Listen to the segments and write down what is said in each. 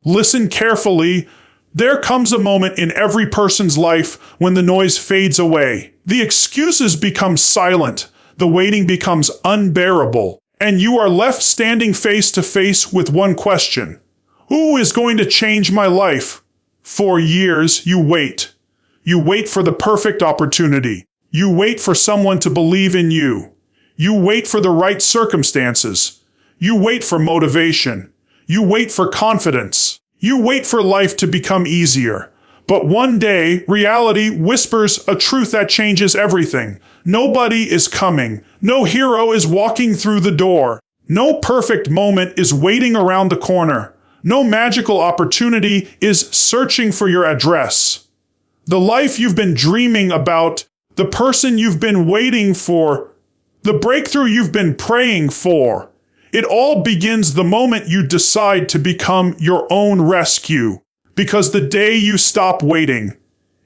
Listen carefully. There comes a moment in every person's life when the noise fades away. The excuses become silent. The waiting becomes unbearable. And you are left standing face to face with one question. Who is going to change my life? For years, you wait. You wait for the perfect opportunity. You wait for someone to believe in you. You wait for the right circumstances. You wait for motivation. You wait for confidence. You wait for life to become easier. But one day, reality whispers a truth that changes everything. Nobody is coming. No hero is walking through the door. No perfect moment is waiting around the corner. No magical opportunity is searching for your address. The life you've been dreaming about, the person you've been waiting for, the breakthrough you've been praying for, it all begins the moment you decide to become your own rescue. Because the day you stop waiting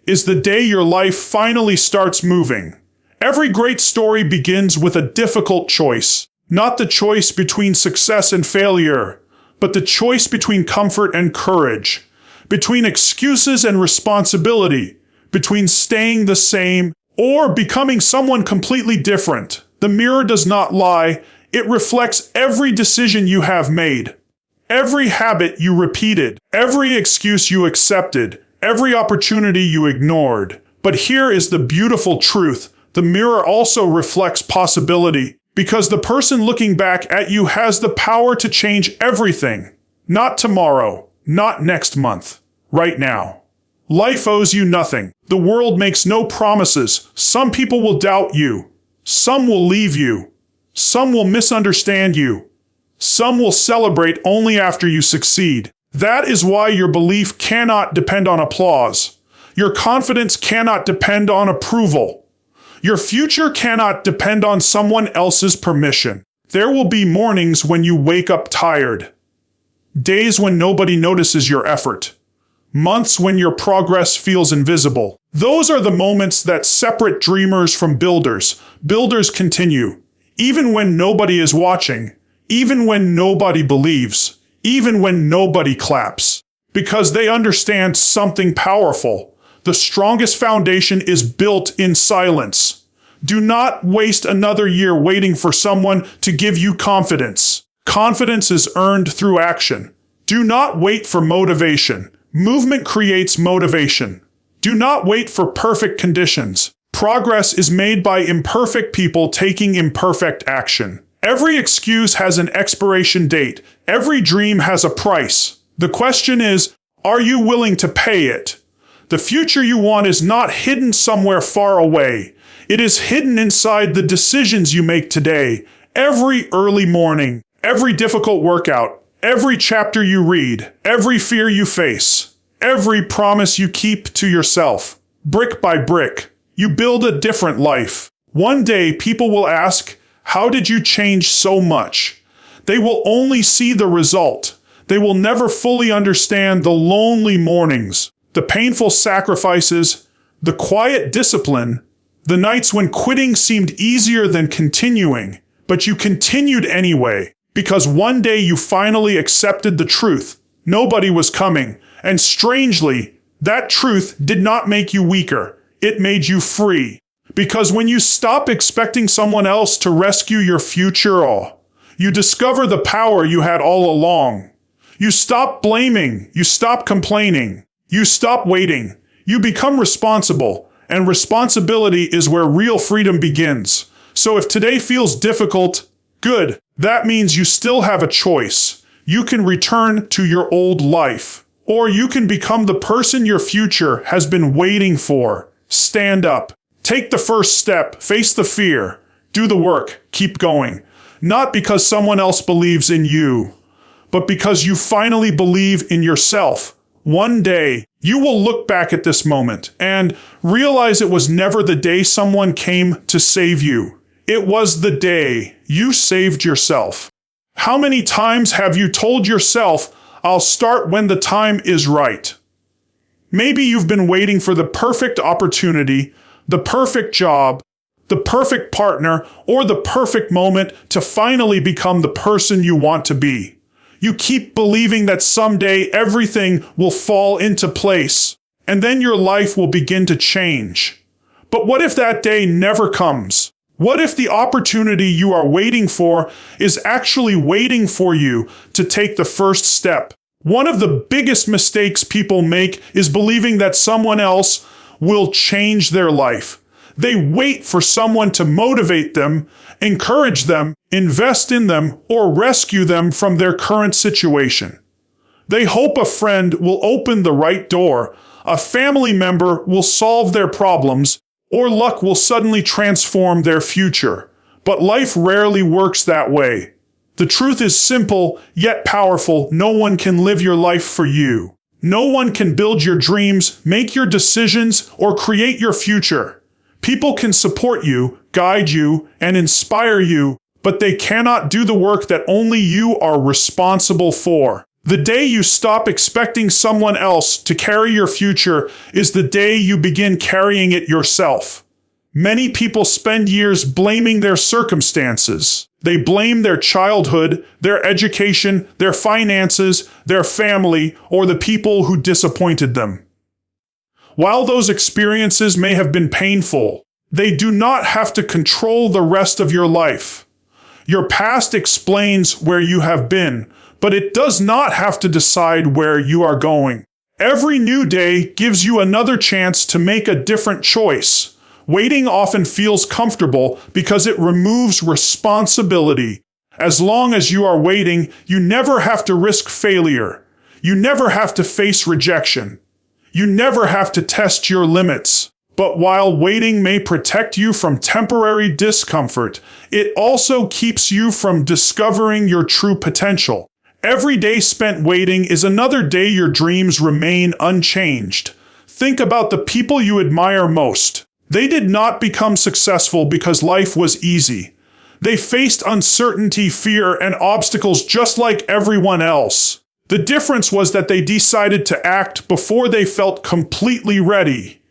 is the day your life finally starts moving. Every great story begins with a difficult choice. Not the choice between success and failure, but the choice between comfort and courage, between excuses and responsibility, between staying the same or becoming someone completely different. The mirror does not lie. It reflects every decision you have made, every habit you repeated, every excuse you accepted, every opportunity you ignored. But here is the beautiful truth. The mirror also reflects possibility, because the person looking back at you has the power to change everything. Not tomorrow, not next month, right now. Life owes you nothing. The world makes no promises. Some people will doubt you. Some will leave you. Some will misunderstand you. Some will celebrate only after you succeed. That is why your belief cannot depend on applause. Your confidence cannot depend on approval. Your future cannot depend on someone else's permission. There will be mornings when you wake up tired. Days when nobody notices your effort. Months when your progress feels invisible. Those are the moments that separate dreamers from builders. Builders continue. Even when nobody is watching. Even when nobody believes. Even when nobody claps. Because they understand something powerful. The strongest foundation is built in silence. Do not waste another year waiting for someone to give you confidence. Confidence is earned through action. Do not wait for motivation. Movement creates motivation. Do not wait for perfect conditions. Progress is made by imperfect people taking imperfect action. Every excuse has an expiration date. Every dream has a price. The question is, are you willing to pay it? The future you want is not hidden somewhere far away. It is hidden inside the decisions you make today. Every early morning, every difficult workout, every chapter you read, every fear you face, every promise you keep to yourself. Brick by brick, you build a different life. One day, people will ask, how did you change so much? They will only see the result. They will never fully understand the lonely mornings, the painful sacrifices, the quiet discipline, the nights when quitting seemed easier than continuing, but you continued anyway, because one day you finally accepted the truth. Nobody was coming, and strangely, that truth did not make you weaker. It made you free. Because when you stop expecting someone else to rescue your future, you discover the power you had all along. You stop blaming. You stop complaining. You stop waiting. You become responsible, and responsibility is where real freedom begins. So if today feels difficult, good. That means you still have a choice. You can return to your old life, or you can become the person your future has been waiting for. Stand up. Take the first step. Face the fear. Do the work. Keep going. Not because someone else believes in you, but because you finally believe in yourself. One day, you will look back at this moment and realize it was never the day someone came to save you. It was the day you saved yourself. How many times have you told yourself, I'll start when the time is right? Maybe you've been waiting for the perfect opportunity, the perfect job, the perfect partner, or the perfect moment to finally become the person you want to be. You keep believing that someday everything will fall into place, and then your life will begin to change. But what if that day never comes? What if the opportunity you are waiting for is actually waiting for you to take the first step? One of the biggest mistakes people make is believing that someone else will change their life. They wait for someone to motivate them, encourage them, invest in them, or rescue them from their current situation. They hope a friend will open the right door, a family member will solve their problems, or luck will suddenly transform their future. But life rarely works that way. The truth is simple, yet powerful. No one can live your life for you. No one can build your dreams, make your decisions, or create your future. People can support you, guide you, and inspire you, but they cannot do the work that only you are responsible for. The day you stop expecting someone else to carry your future is the day you begin carrying it yourself. Many people spend years blaming their circumstances. They blame their childhood, their education, their finances, their family, or the people who disappointed them. While those experiences may have been painful, they do not have to control the rest of your life. Your past explains where you have been, but it does not have to decide where you are going. Every new day gives you another chance to make a different choice. Waiting often feels comfortable because it removes responsibility. As long as you are waiting, you never have to risk failure. You never have to face rejection. You never have to test your limits. But while waiting may protect you from temporary discomfort, it also keeps you from discovering your true potential. Every day spent waiting is another day your dreams remain unchanged. Think about the people you admire most. They did not become successful because life was easy. They faced uncertainty, fear, and obstacles just like everyone else. The difference was that they decided to act before they felt completely ready.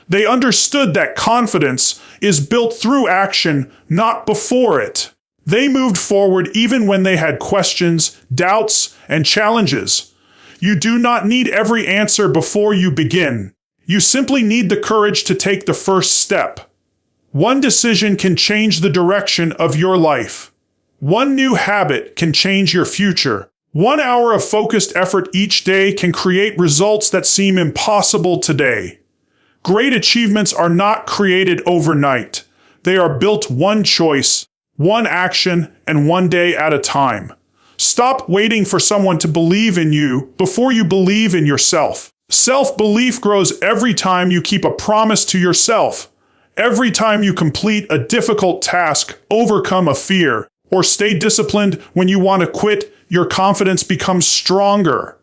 They understood that confidence is built through action, not before it. They moved forward even when they had questions, doubts, and challenges. You do not need every answer before you begin. You simply need the courage to take the first step. One decision can change the direction of your life. One new habit can change your future. 1 hour of focused effort each day can create results that seem impossible today. Great achievements are not created overnight. They are built one choice, one action, and one day at a time. Stop waiting for someone to believe in you before you believe in yourself. Self-belief grows every time you keep a promise to yourself. Every time you complete a difficult task, overcome a fear, or stay disciplined when you want to quit, your confidence becomes stronger.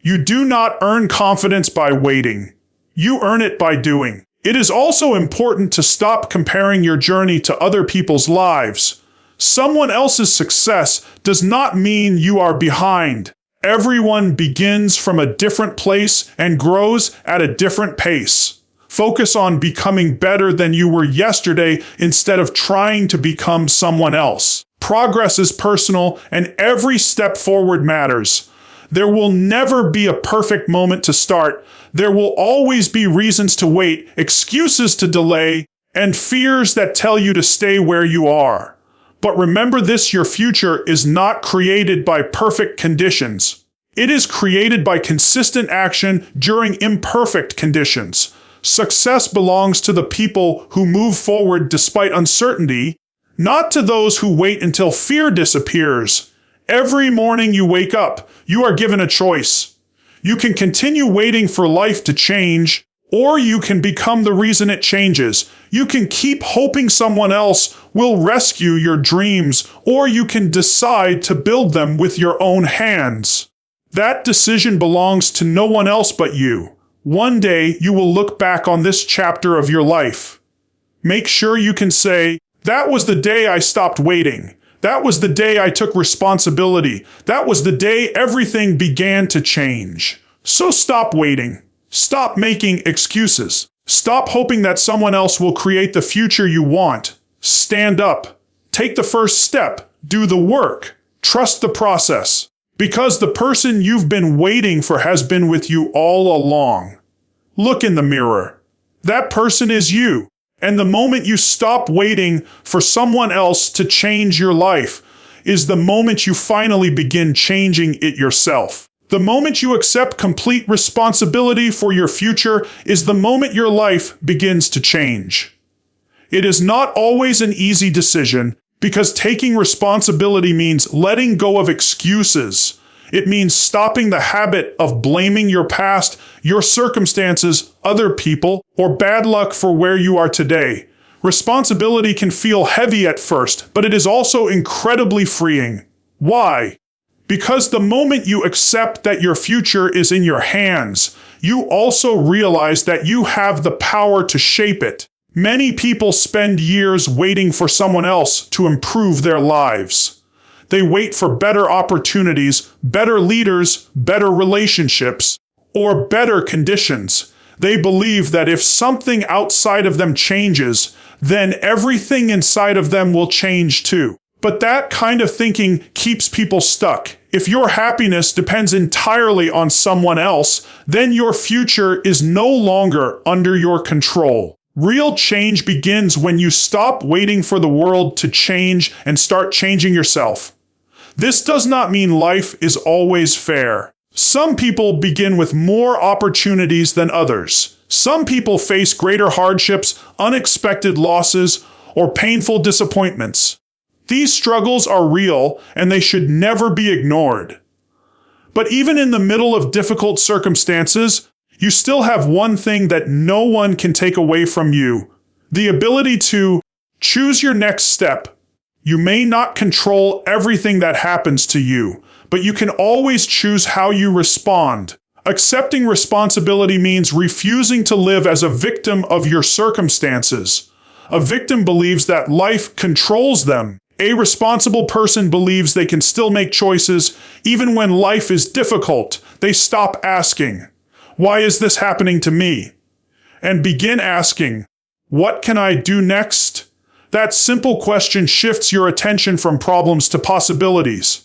You do not earn confidence by waiting. You earn it by doing. It is also important to stop comparing your journey to other people's lives. Someone else's success does not mean you are behind. Everyone begins from a different place and grows at a different pace. Focus on becoming better than you were yesterday instead of trying to become someone else. Progress is personal, and every step forward matters. There will never be a perfect moment to start. There will always be reasons to wait, excuses to delay, and fears that tell you to stay where you are. But remember this, your future is not created by perfect conditions. It is created by consistent action during imperfect conditions. Success belongs to the people who move forward despite uncertainty, not to those who wait until fear disappears. Every morning you wake up, you are given a choice. You can continue waiting for life to change, or you can become the reason it changes. You can keep hoping someone else will rescue your dreams, or you can decide to build them with your own hands. That decision belongs to no one else but you. One day you will look back on this chapter of your life. Make sure you can say, "That was the day I stopped waiting. That was the day I took responsibility. That was the day everything began to change." So stop waiting. Stop making excuses. Stop hoping that someone else will create the future you want. Stand up. Take the first step. Do the work. Trust the process. Because the person you've been waiting for has been with you all along. Look in the mirror. That person is you. And the moment you stop waiting for someone else to change your life is the moment you finally begin changing it yourself. The moment you accept complete responsibility for your future is the moment your life begins to change. It is not always an easy decision, because taking responsibility means letting go of excuses. It means stopping the habit of blaming your past, your circumstances, other people, or bad luck for where you are today. Responsibility can feel heavy at first, but it is also incredibly freeing. Why? Because the moment you accept that your future is in your hands, you also realize that you have the power to shape it. Many people spend years waiting for someone else to improve their lives. They wait for better opportunities, better leaders, better relationships, or better conditions. They believe that if something outside of them changes, then everything inside of them will change too. But that kind of thinking keeps people stuck. If your happiness depends entirely on someone else, then your future is no longer under your control. Real change begins when you stop waiting for the world to change and start changing yourself. This does not mean life is always fair. Some people begin with more opportunities than others. Some people face greater hardships, unexpected losses, or painful disappointments. These struggles are real, and they should never be ignored. But even in the middle of difficult circumstances, you still have one thing that no one can take away from you: the ability to choose your next step. You may not control everything that happens to you, but you can always choose how you respond. Accepting responsibility means refusing to live as a victim of your circumstances. A victim believes that life controls them. A responsible person believes they can still make choices even when life is difficult. They stop asking, "Why is this happening to me?" and begin asking, "What can I do next?" That simple question shifts your attention from problems to possibilities.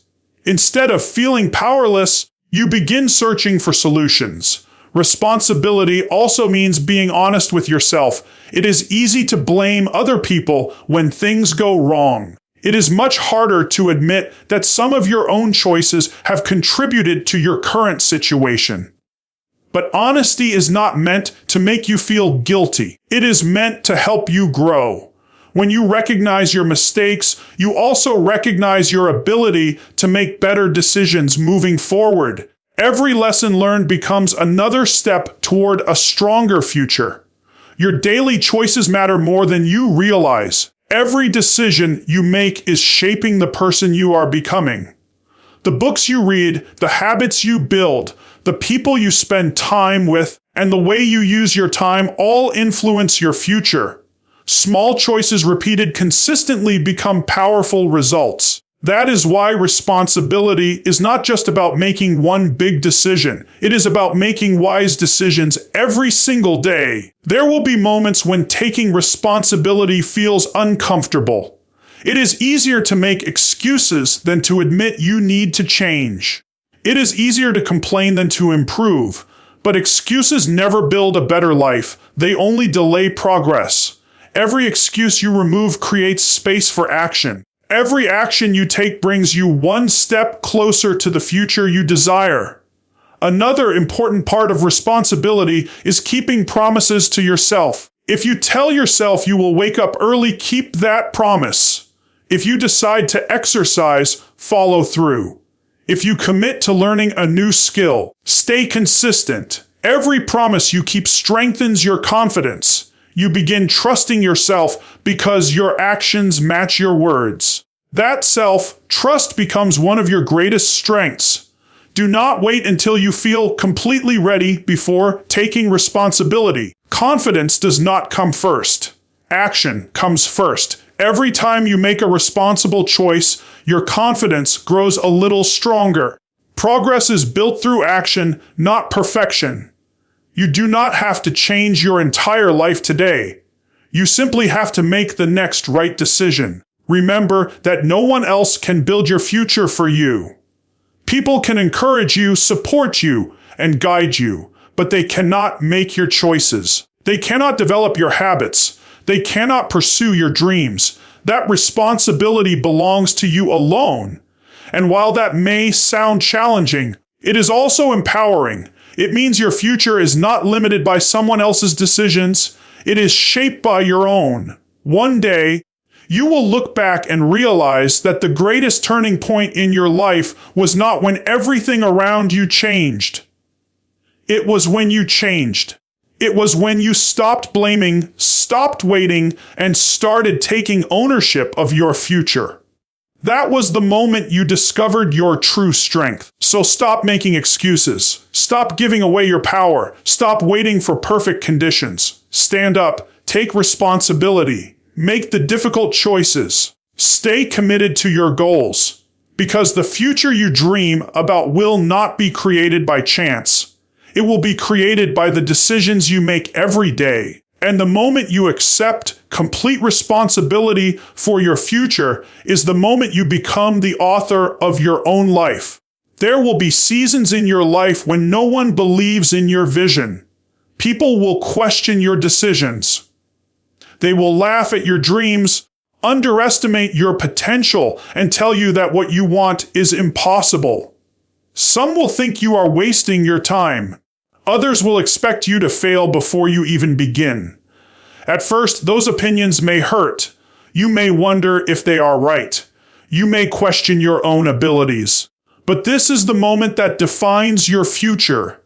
Instead of feeling powerless, you begin searching for solutions. Responsibility also means being honest with yourself. It is easy to blame other people when things go wrong. It is much harder to admit that some of your own choices have contributed to your current situation. But honesty is not meant to make you feel guilty. It is meant to help you grow. When you recognize your mistakes, you also recognize your ability to make better decisions moving forward. Every lesson learned becomes another step toward a stronger future. Your daily choices matter more than you realize. Every decision you make is shaping the person you are becoming. The books you read, the habits you build, the people you spend time with, and the way you use your time all influence your future. Small choices repeated consistently become powerful results. That is why responsibility is not just about making one big decision. It is about making wise decisions every single day. There will be moments when taking responsibility feels uncomfortable. It is easier to make excuses than to admit you need to change. It is easier to complain than to improve. But excuses never build a better life. They only delay progress. Every excuse you remove creates space for action. Every action you take brings you one step closer to the future you desire. Another important part of responsibility is keeping promises to yourself. If you tell yourself you will wake up early, keep that promise. If you decide to exercise, follow through. If you commit to learning a new skill, stay consistent. Every promise you keep strengthens your confidence. You begin trusting yourself because your actions match your words. That self-trust becomes one of your greatest strengths. Do not wait until you feel completely ready before taking responsibility. Confidence does not come first. Action comes first. Every time you make a responsible choice, your confidence grows a little stronger. Progress is built through action, not perfection. You do not have to change your entire life today. You simply have to make the next right decision. Remember that no one else can build your future for you. People can encourage you, support you, and guide you, but they cannot make your choices. They cannot develop your habits. They cannot pursue your dreams. That responsibility belongs to you alone. And while that may sound challenging, it is also empowering. It means your future is not limited by someone else's decisions. It is shaped by your own. One day, you will look back and realize that the greatest turning point in your life was not when everything around you changed. It was when you changed. It was when you stopped blaming, stopped waiting, and started taking ownership of your future. That was the moment you discovered your true strength. So stop making excuses. Stop giving away your power. Stop waiting for perfect conditions. Stand up. Take responsibility. Make the difficult choices. Stay committed to your goals. Because the future you dream about will not be created by chance. It will be created by the decisions you make every day. And the moment you accept complete responsibility for your future is the moment you become the author of your own life. There will be seasons in your life when no one believes in your vision. People will question your decisions. They will laugh at your dreams, underestimate your potential, and tell you that what you want is impossible. Some will think you are wasting your time. Others will expect you to fail before you even begin. At first, those opinions may hurt. You may wonder if they are right. You may question your own abilities. But this is the moment that defines your future.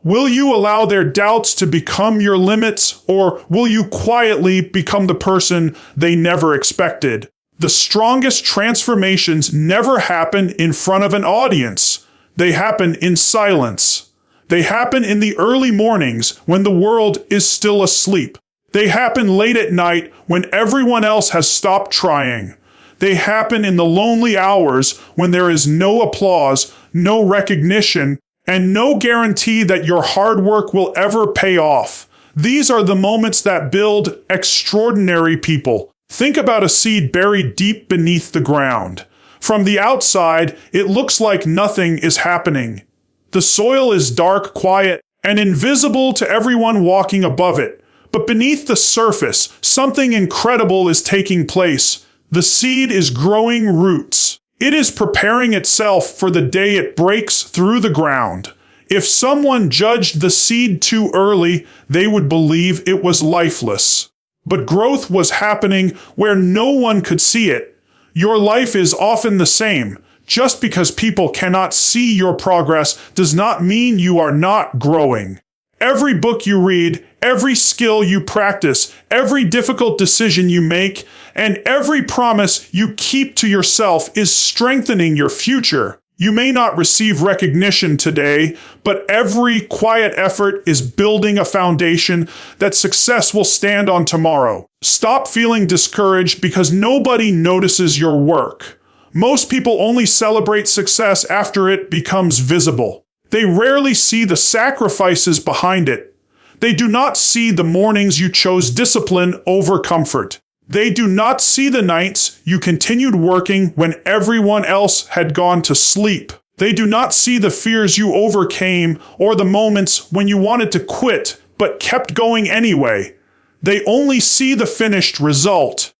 Will you allow their doubts to become your limits, or will you quietly become the person they never expected? The strongest transformations never happen in front of an audience. They happen in silence. They happen in the early mornings when the world is still asleep. They happen late at night when everyone else has stopped trying. They happen in the lonely hours when there is no applause, no recognition, and no guarantee that your hard work will ever pay off. These are the moments that build extraordinary people. Think about a seed buried deep beneath the ground. From the outside, it looks like nothing is happening. The soil is dark, quiet, and invisible to everyone walking above it. But beneath the surface, something incredible is taking place. The seed is growing roots. It is preparing itself for the day it breaks through the ground. If someone judged the seed too early, they would believe it was lifeless. But growth was happening where no one could see it. Your life is often the same. Just because people cannot see your progress does not mean you are not growing. Every book you read, every skill you practice, every difficult decision you make, and every promise you keep to yourself is strengthening your future. You may not receive recognition today, but every quiet effort is building a foundation that success will stand on tomorrow. Stop feeling discouraged because nobody notices your work. Most people only celebrate success after it becomes visible. They rarely see the sacrifices behind it. They do not see the mornings you chose discipline over comfort. They do not see the nights you continued working when everyone else had gone to sleep. They do not see the fears you overcame or the moments when you wanted to quit but kept going anyway. They only see the finished result.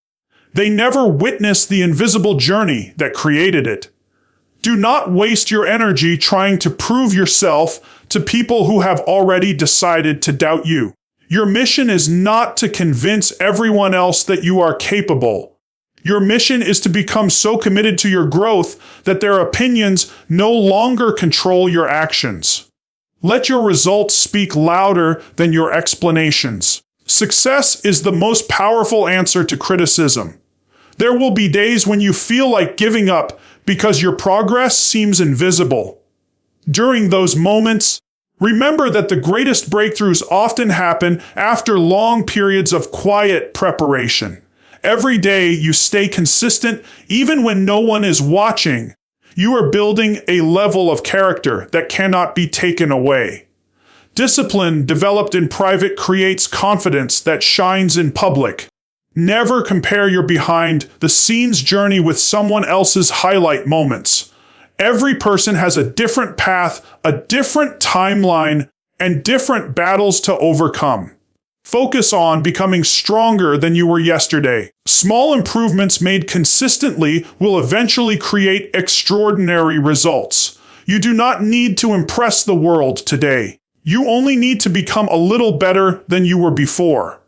They never witness the invisible journey that created it. Do not waste your energy trying to prove yourself to people who have already decided to doubt you. Your mission is not to convince everyone else that you are capable. Your mission is to become so committed to your growth that their opinions no longer control your actions. Let your results speak louder than your explanations. Success is the most powerful answer to criticism. There will be days when you feel like giving up because your progress seems invisible. During those moments, remember that the greatest breakthroughs often happen after long periods of quiet preparation. Every day you stay consistent even when no one is watching. You are building a level of character that cannot be taken away. Discipline developed in private creates confidence that shines in public. Never compare your behind-the-scenes journey with someone else's highlight moments. Every person has a different path, a different timeline, and different battles to overcome. Focus on becoming stronger than you were yesterday. Small improvements made consistently will eventually create extraordinary results. You do not need to impress the world today. You only need to become a little better than you were before.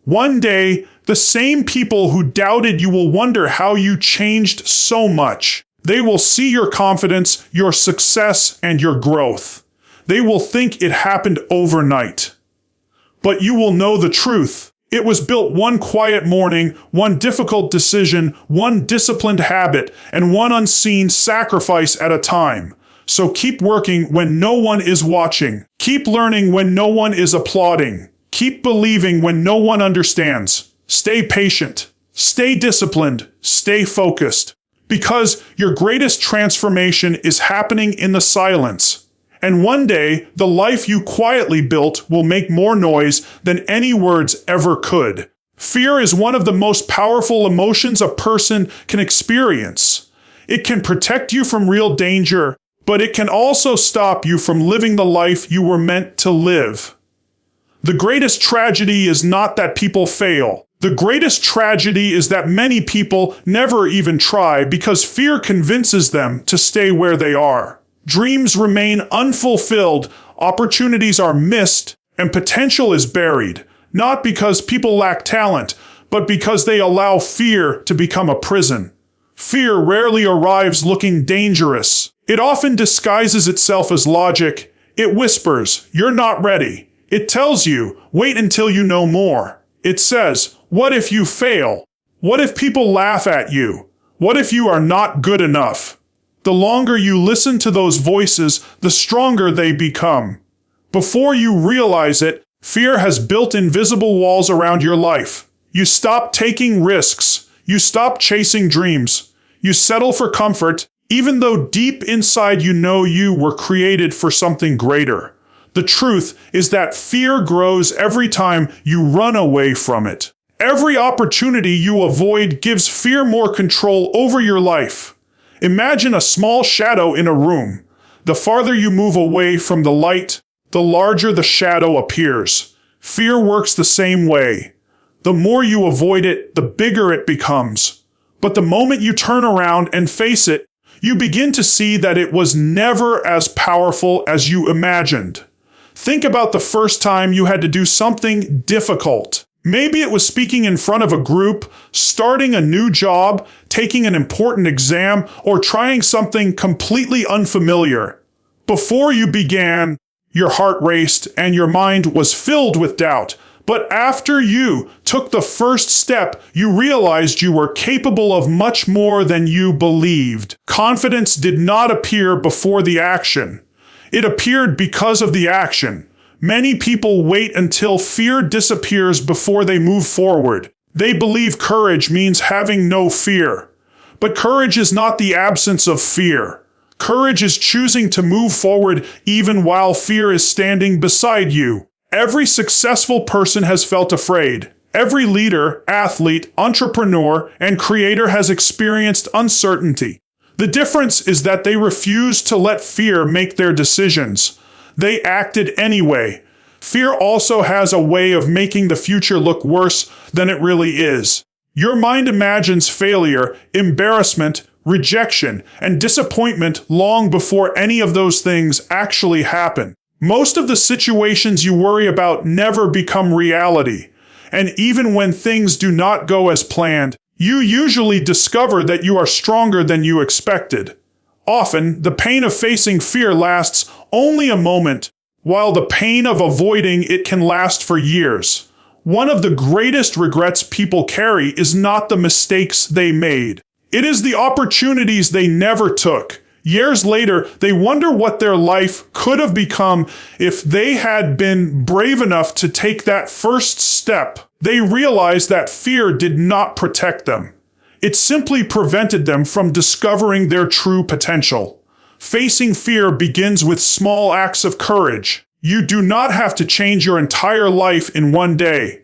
One day, the same people who doubted you will wonder how you changed so much. They will see your confidence, your success, and your growth. They will think it happened overnight. But you will know the truth. It was built one quiet morning, one difficult decision, one disciplined habit, and one unseen sacrifice at a time. So keep working when no one is watching. Keep learning when no one is applauding. Keep believing when no one understands. Stay patient. Stay disciplined. Stay focused. Because your greatest transformation is happening in the silence. And one day, the life you quietly built will make more noise than any words ever could. Fear is one of the most powerful emotions a person can experience. It can protect you from real danger, but it can also stop you from living the life you were meant to live. The greatest tragedy is not that people fail. The greatest tragedy is that many people never even try because fear convinces them to stay where they are. Dreams remain unfulfilled, opportunities are missed, and potential is buried, not because people lack talent, but because they allow fear to become a prison. Fear rarely arrives looking dangerous. It often disguises itself as logic. It whispers, "You're not ready." It tells you, "Wait until you know more." It says, "What if you fail? What if people laugh at you? What if you are not good enough?" The longer you listen to those voices, the stronger they become. Before you realize it, fear has built invisible walls around your life. You stop taking risks. You stop chasing dreams. You settle for comfort, even though deep inside you know you were created for something greater. The truth is that fear grows every time you run away from it. Every opportunity you avoid gives fear more control over your life. Imagine a small shadow in a room. The farther you move away from the light, the larger the shadow appears. Fear works the same way. The more you avoid it, the bigger it becomes. But the moment you turn around and face it, you begin to see that it was never as powerful as you imagined. Think about the first time you had to do something difficult. Maybe it was speaking in front of a group, starting a new job, taking an important exam, or trying something completely unfamiliar. Before you began, your heart raced and your mind was filled with doubt. But after you took the first step, you realized you were capable of much more than you believed. Confidence did not appear before the action. It appeared because of the action. Many people wait until fear disappears before they move forward. They believe courage means having no fear. But courage is not the absence of fear. Courage is choosing to move forward even while fear is standing beside you. Every successful person has felt afraid. Every leader, athlete, entrepreneur, and creator has experienced uncertainty. The difference is that they refused to let fear make their decisions. They acted anyway. Fear also has a way of making the future look worse than it really is. Your mind imagines failure, embarrassment, rejection, and disappointment long before any of those things actually happen. Most of the situations you worry about never become reality. And even when things do not go as planned, you usually discover that you are stronger than you expected. Often, the pain of facing fear lasts only a moment, while the pain of avoiding it can last for years. One of the greatest regrets people carry is not the mistakes they made. It is the opportunities they never took. Years later, they wonder what their life could have become if they had been brave enough to take that first step. They realize that fear did not protect them. It simply prevented them from discovering their true potential. Facing fear begins with small acts of courage. You do not have to change your entire life in one day.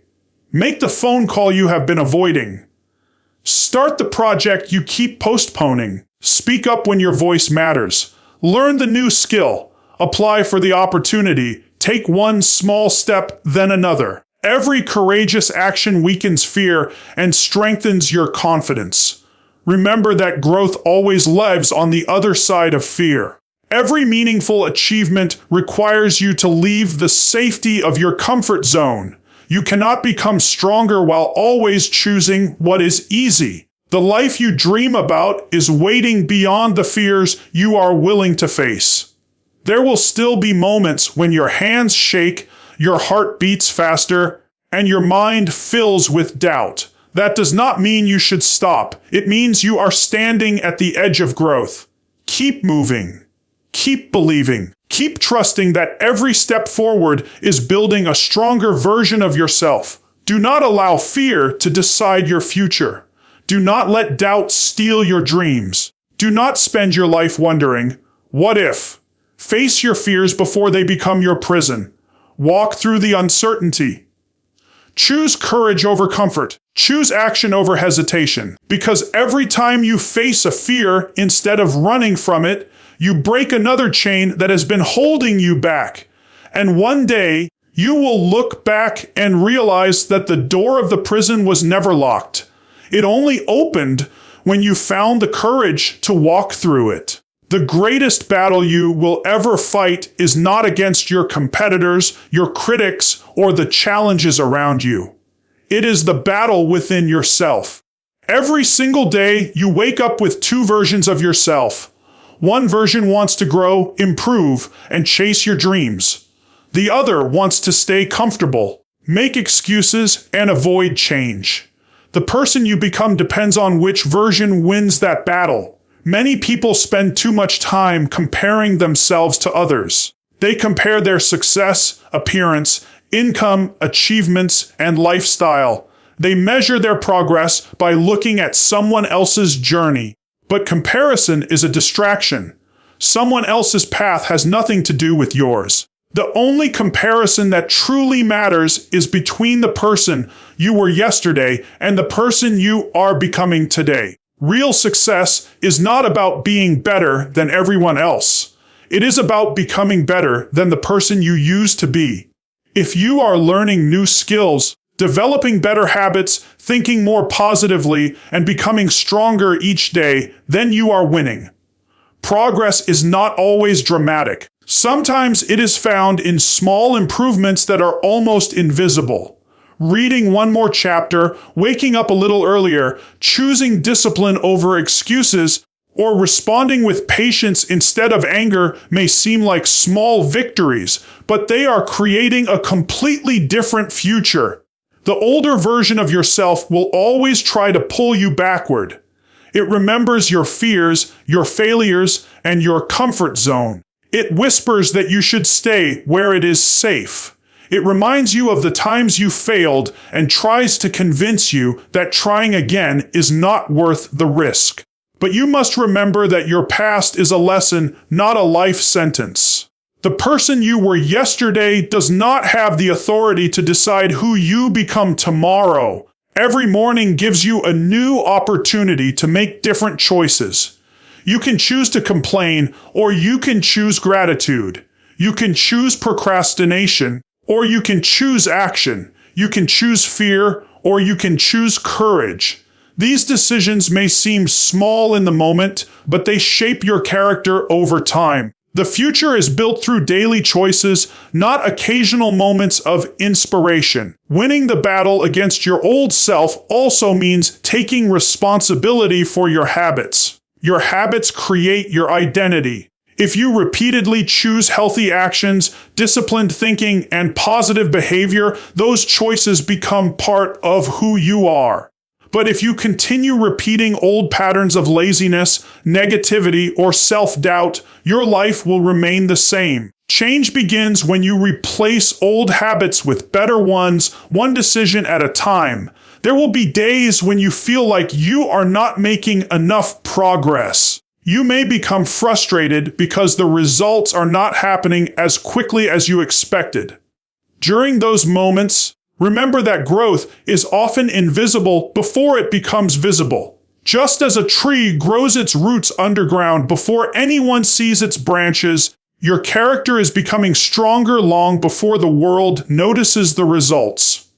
Make the phone call you have been avoiding. Start the project you keep postponing. Speak up when your voice matters. Learn the new skill. Apply for the opportunity. Take one small step, then another. Every courageous action weakens fear and strengthens your confidence. Remember that growth always lives on the other side of fear. Every meaningful achievement requires you to leave the safety of your comfort zone. You cannot become stronger while always choosing what is easy. The life you dream about is waiting beyond the fears you are willing to face. There will still be moments when your hands shake, your heart beats faster, and your mind fills with doubt. That does not mean you should stop. It means you are standing at the edge of growth. Keep moving. Keep believing. Keep trusting that every step forward is building a stronger version of yourself. Do not allow fear to decide your future. Do not let doubt steal your dreams. Do not spend your life wondering, what if? Face your fears before they become your prison. Walk through the uncertainty. Choose courage over comfort. Choose action over hesitation. Because every time you face a fear, instead of running from it, you break another chain that has been holding you back. And one day, you will look back and realize that the door of the prison was never locked. It only opened when you found the courage to walk through it. The greatest battle you will ever fight is not against your competitors, your critics, or the challenges around you. It is the battle within yourself. Every single day, you wake up with two versions of yourself. One version wants to grow, improve, and chase your dreams. The other wants to stay comfortable, make excuses, and avoid change. The person you become depends on which version wins that battle. Many people spend too much time comparing themselves to others. They compare their success, appearance, income, achievements, and lifestyle. They measure their progress by looking at someone else's journey. But comparison is a distraction. Someone else's path has nothing to do with yours. The only comparison that truly matters is between the person you were yesterday and the person you are becoming today. Real success is not about being better than everyone else. It is about becoming better than the person you used to be. If you are learning new skills, developing better habits, thinking more positively, and becoming stronger each day, then you are winning. Progress is not always dramatic. Sometimes it is found in small improvements that are almost invisible. Reading one more chapter, waking up a little earlier, choosing discipline over excuses, or responding with patience instead of anger may seem like small victories, but they are creating a completely different future. The older version of yourself will always try to pull you backward. It remembers your fears, your failures, and your comfort zone. It whispers that you should stay where it is safe. It reminds you of the times you failed and tries to convince you that trying again is not worth the risk. But you must remember that your past is a lesson, not a life sentence. The person you were yesterday does not have the authority to decide who you become tomorrow. Every morning gives you a new opportunity to make different choices. You can choose to complain, or you can choose gratitude. You can choose procrastination, or you can choose action. You can choose fear, or you can choose courage. These decisions may seem small in the moment, but they shape your character over time. The future is built through daily choices, not occasional moments of inspiration. Winning the battle against your old self also means taking responsibility for your habits. Your habits create your identity. If you repeatedly choose healthy actions, disciplined thinking, and positive behavior, those choices become part of who you are. But if you continue repeating old patterns of laziness, negativity, or self-doubt, your life will remain the same. Change begins when you replace old habits with better ones, one decision at a time. There will be days when you feel like you are not making enough progress. You may become frustrated because the results are not happening as quickly as you expected. During those moments, remember that growth is often invisible before it becomes visible. Just as a tree grows its roots underground before anyone sees its branches, your character is becoming stronger long before the world notices the results.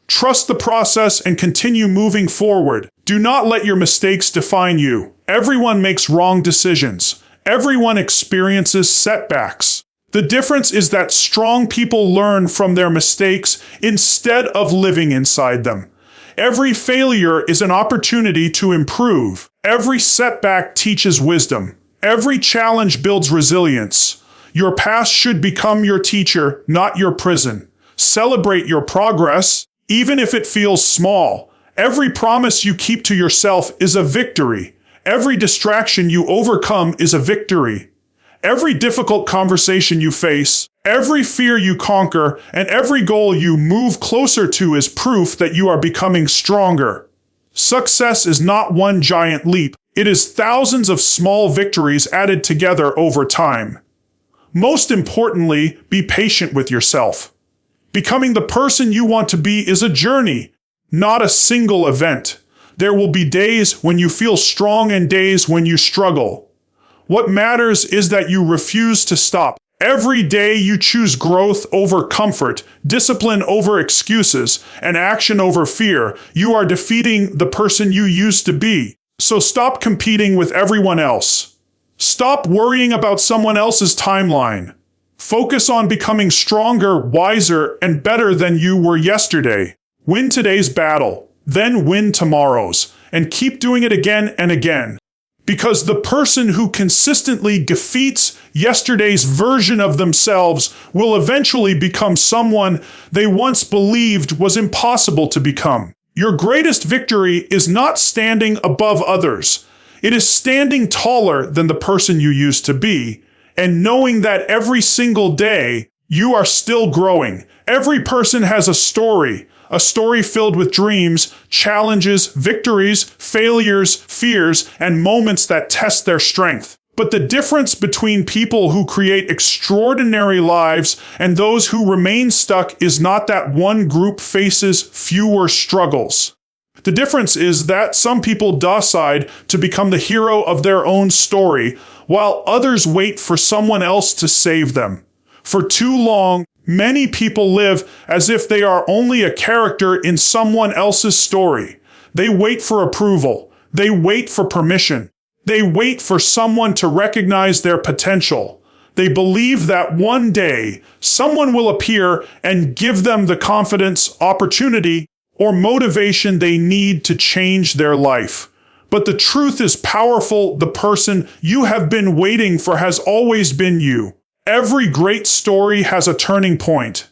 Trust the process and continue moving forward. Do not let your mistakes define you. Everyone makes wrong decisions. Everyone experiences setbacks. The difference is that strong people learn from their mistakes instead of living inside them. Every failure is an opportunity to improve. Every setback teaches wisdom. Every challenge builds resilience. Your past should become your teacher, not your prison. Celebrate your progress, even if it feels small. Every promise you keep to yourself is a victory. Every distraction you overcome is a victory. Every difficult conversation you face, every fear you conquer, and every goal you move closer to is proof that you are becoming stronger. Success is not one giant leap. It is thousands of small victories added together over time. Most importantly, be patient with yourself. Becoming the person you want to be is a journey, not a single event. There will be days when you feel strong and days when you struggle. What matters is that you refuse to stop. Every day you choose growth over comfort, discipline over excuses, and action over fear. You are defeating the person you used to be. So stop competing with everyone else. Stop worrying about someone else's timeline. Focus on becoming stronger, wiser, and better than you were yesterday. Win today's battle, then win tomorrow's, and keep doing it again and again. Because the person who consistently defeats yesterday's version of themselves will eventually become someone they once believed was impossible to become. Your greatest victory is not standing above others. It is standing taller than the person you used to be, and knowing that every single day you are still growing. Every person has a story filled with dreams, challenges, victories, failures, fears, and moments that test their strength. But the difference between people who create extraordinary lives and those who remain stuck is not that one group faces fewer struggles. The difference is that some people decide to become the hero of their own story, while others wait for someone else to save them. For too long, many people live as if they are only a character in someone else's story. They wait for approval. They wait for permission. They wait for someone to recognize their potential. They believe that one day someone will appear and give them the confidence, opportunity, or motivation they need to change their life. But the truth is powerful. The person you have been waiting for has always been you. Every great story has a turning point.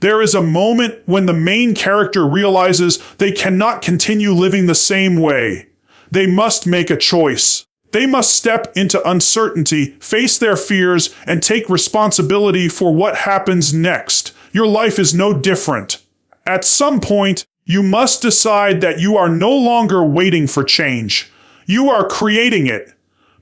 There is a moment when the main character realizes they cannot continue living the same way. They must make a choice. They must step into uncertainty, face their fears, and take responsibility for what happens next. Your life is no different. At some point, you must decide that you are no longer waiting for change. You are creating it.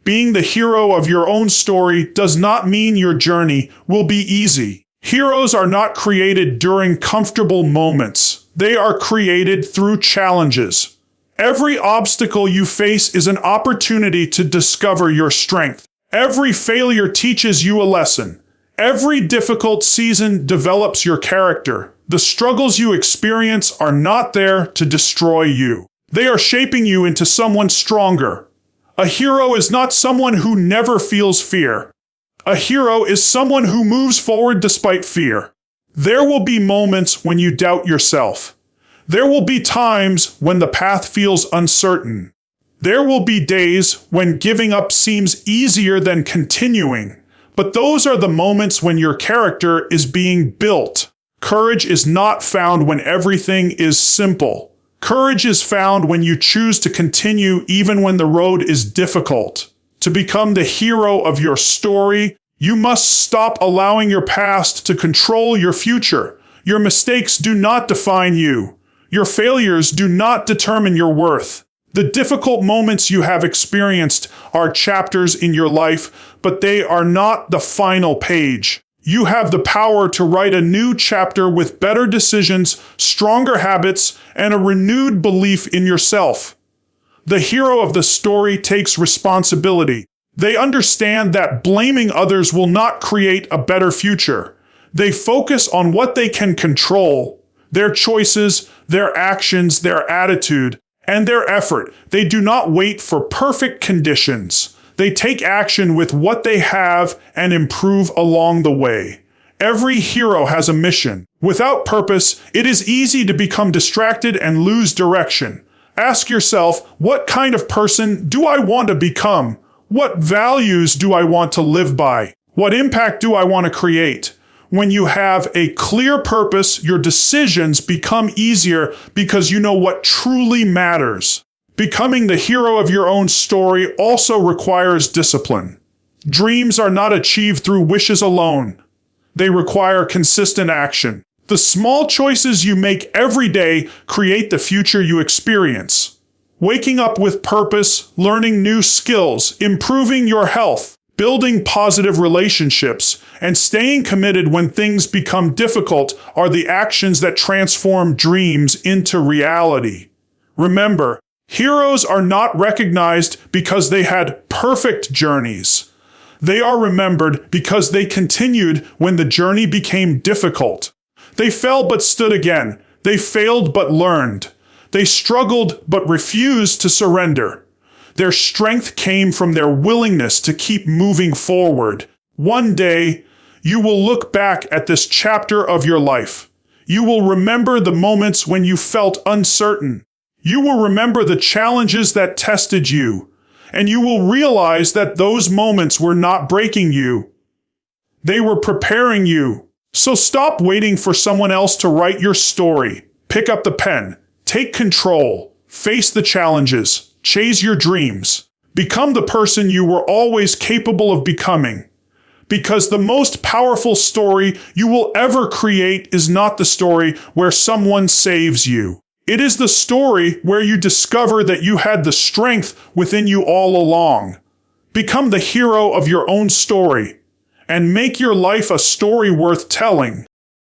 Being the hero of your own story does not mean your journey will be easy. Heroes are not created during comfortable moments. They are created through challenges. Every obstacle you face is an opportunity to discover your strength. Every failure teaches you a lesson. Every difficult season develops your character. The struggles you experience are not there to destroy you. They are shaping you into someone stronger. A hero is not someone who never feels fear. A hero is someone who moves forward despite fear. There will be moments when you doubt yourself. There will be times when the path feels uncertain. There will be days when giving up seems easier than continuing. But those are the moments when your character is being built. Courage is not found when everything is simple. Courage is found when you choose to continue even when the road is difficult. To become the hero of your story, you must stop allowing your past to control your future. Your mistakes do not define you. Your failures do not determine your worth. The difficult moments you have experienced are chapters in your life, but they are not the final page. You have the power to write a new chapter with better decisions, stronger habits, and a renewed belief in yourself. The hero of the story takes responsibility. They understand that blaming others will not create a better future. They focus on what they can control, their choices, their actions, their attitude, and their effort. They do not wait for perfect conditions. They take action with what they have and improve along the way. Every hero has a mission. Without purpose, it is easy to become distracted and lose direction. Ask yourself, what kind of person do I want to become? What values do I want to live by? What impact do I want to create? When you have a clear purpose, your decisions become easier because you know what truly matters. Becoming the hero of your own story also requires discipline. Dreams are not achieved through wishes alone. They require consistent action. The small choices you make every day create the future you experience. Waking up with purpose, learning new skills, improving your health, building positive relationships, and staying committed when things become difficult are the actions that transform dreams into reality. Remember, heroes are not recognized because they had perfect journeys. They are remembered because they continued when the journey became difficult. They fell but stood again. They failed but learned. They struggled but refused to surrender. Their strength came from their willingness to keep moving forward. One day, you will look back at this chapter of your life. You will remember the moments when you felt uncertain. You will remember the challenges that tested you. And you will realize that those moments were not breaking you. They were preparing you. So stop waiting for someone else to write your story. Pick up the pen. Take control. Face the challenges. Chase your dreams. Become the person you were always capable of becoming. Because the most powerful story you will ever create is not the story where someone saves you. It is the story where you discover that you had the strength within you all along. Become the hero of your own story and make your life a story worth telling.